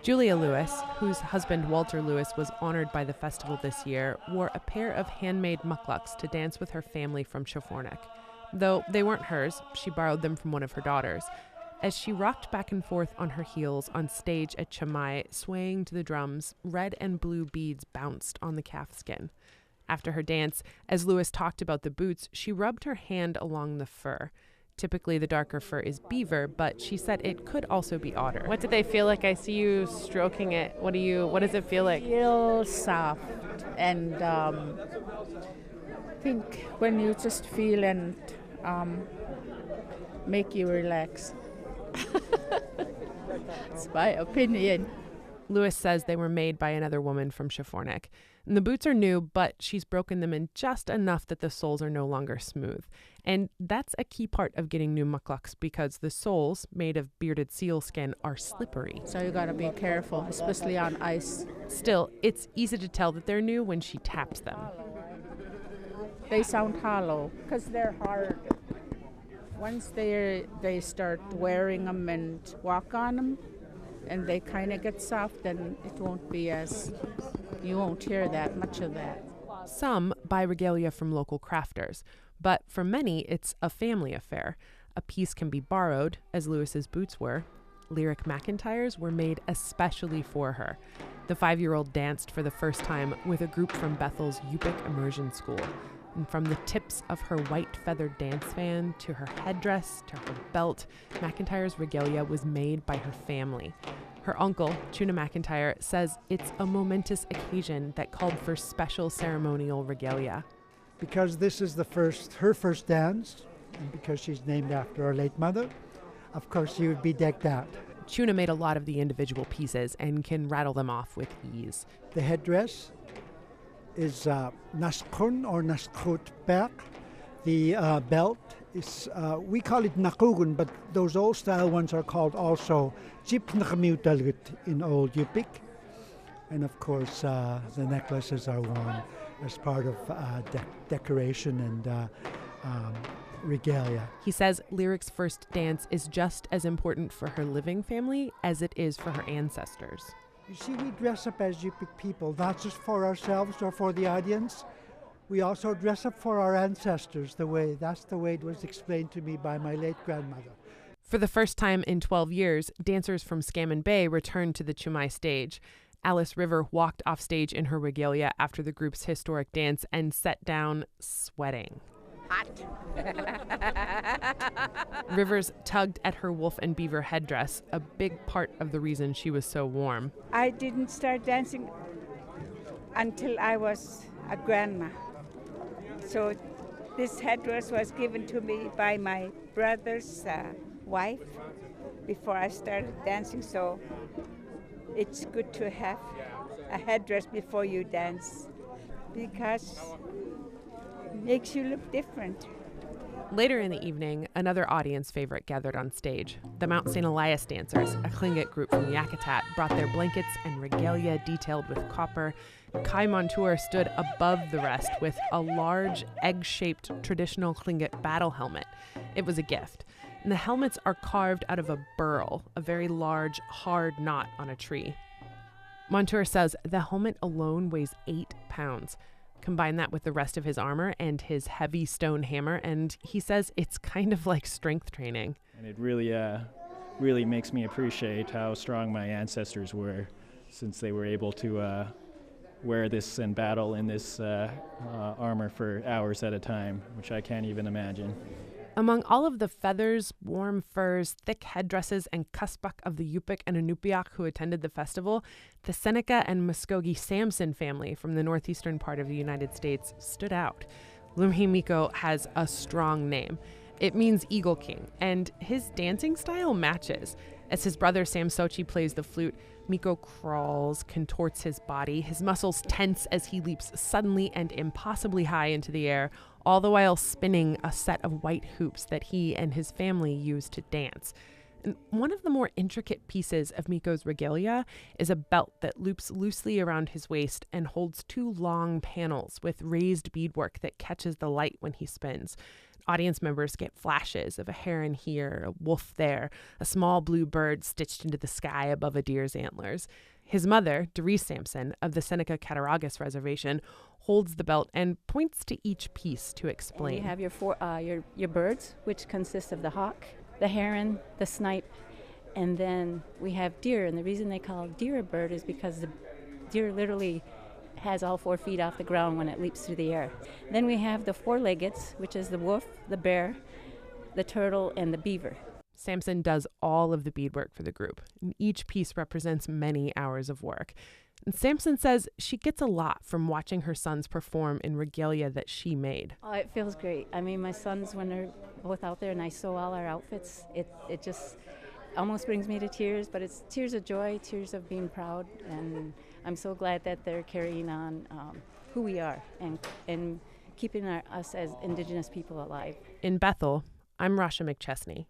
Julia Lewis, whose husband Walter Lewis was honored by the festival this year, wore a pair of handmade mucklucks to dance with her family from Schafornik. Though they weren't hers, she borrowed them from one of her daughters. As she rocked back and forth on her heels on stage at Cama-i, swaying to the drums, red and blue beads bounced on the calf skin. After her dance, as Lewis talked about the boots, she rubbed her hand along the fur. Typically, the darker fur is beaver, but she said it could also be otter. What did they feel like? I see you stroking it. What does it feel like? Feel soft, and think when you just feel and make you relax. It's my opinion. Lewis says they were made by another woman from Schafornik. And the boots are new, but she's broken them in just enough that the soles are no longer smooth. And that's a key part of getting new mucklucks because the soles, made of bearded seal skin, are slippery. So you gotta be careful, especially on ice. Still, it's easy to tell that they're new when she taps them. They sound hollow because they're hard. Once they start wearing them and walk on them, and they kind of get soft, then it won't be you won't hear that much of that. Some buy regalia from local crafters, but for many, it's a family affair. A piece can be borrowed, as Lewis's boots were. Lyric McIntyre's were made especially for her. The 5-year-old danced for the first time with a group from Bethel's Yupik Immersion School. And from the tips of her white feathered dance fan to her headdress to her belt, McIntyre's regalia was made by her family. Her uncle, Tuna McIntyre, says it's a momentous occasion that called for special ceremonial regalia. Because this is her first dance, and because she's named after her late mother, of course she would be decked out. Tuna made a lot of the individual pieces and can rattle them off with ease. The headdress is naskun or naskut berg. The belt is, we call it nakugun, but those old style ones are called also jipnachmiutalgut in Old Yupik. And of course, the necklaces are worn as part of decoration and regalia. He says Lyric's first dance is just as important for her living family as it is for her ancestors. You see, we dress up as Yupik people, not just for ourselves or for the audience. We also dress up for our ancestors. That's the way it was explained to me by my late grandmother. For the first time in 12 years, dancers from Scammon Bay returned to the Cama-i stage. Alice River walked off stage in her regalia after the group's historic dance and sat down sweating. Hot. Rivers tugged at her wolf and beaver headdress, a big part of the reason she was so warm. I didn't start dancing until I was a grandma. So this headdress was given to me by my brother's wife before I started dancing. So it's good to have a headdress before you dance because it makes you look different. Later in the evening, another audience favorite gathered on stage. The Mount St. Elias dancers, a Tlingit group from Yakutat, brought their blankets and regalia detailed with copper. Kai Montour stood above the rest with a large, egg-shaped traditional Tlingit battle helmet. It was a gift. And the helmets are carved out of a burl, a very large, hard knot on a tree. Montour says the helmet alone weighs 8 pounds. Combine that with the rest of his armor and his heavy stone hammer, and he says it's kind of like strength training. And it really makes me appreciate how strong my ancestors were, since they were able to wear this and battle in this armor for hours at a time, which I can't even imagine. Among all of the feathers, warm furs, thick headdresses, and kuspuk of the Yupik and Inupiaq who attended the festival, the Seneca and Muskogee Sampson family from the northeastern part of the United States stood out. Lumhi Miko has a strong name. It means Eagle King, and his dancing style matches. As his brother Sam Sochi plays the flute, Miko crawls, contorts his body, his muscles tense as he leaps suddenly and impossibly high into the air, all the while spinning a set of white hoops that he and his family use to dance. And one of the more intricate pieces of Miko's regalia is a belt that loops loosely around his waist and holds 2 long panels with raised beadwork that catches the light when he spins. Audience members get flashes of a heron here, a wolf there, a small blue bird stitched into the sky above a deer's antlers. His mother, Doris Sampson, of the Seneca Cattaraugus Reservation, holds the belt and points to each piece to explain. And you have your birds, which consist of the hawk, the heron, the snipe, and then we have deer. And the reason they call deer a bird is because the deer literally has all 4 feet off the ground when it leaps through the air. Then we have the four-leggeds, which is the wolf, the bear, the turtle, and the beaver. Sampson does all of the beadwork for the group, and each piece represents many hours of work. And Sampson says she gets a lot from watching her sons perform in regalia that she made. Oh, it feels great. I mean, my sons, when they're both out there and I sew all our outfits, it just almost brings me to tears, but it's tears of joy, tears of being proud, and I'm so glad that they're carrying on who we are and keeping us as Indigenous people alive. In Bethel, I'm Rasha McChesney.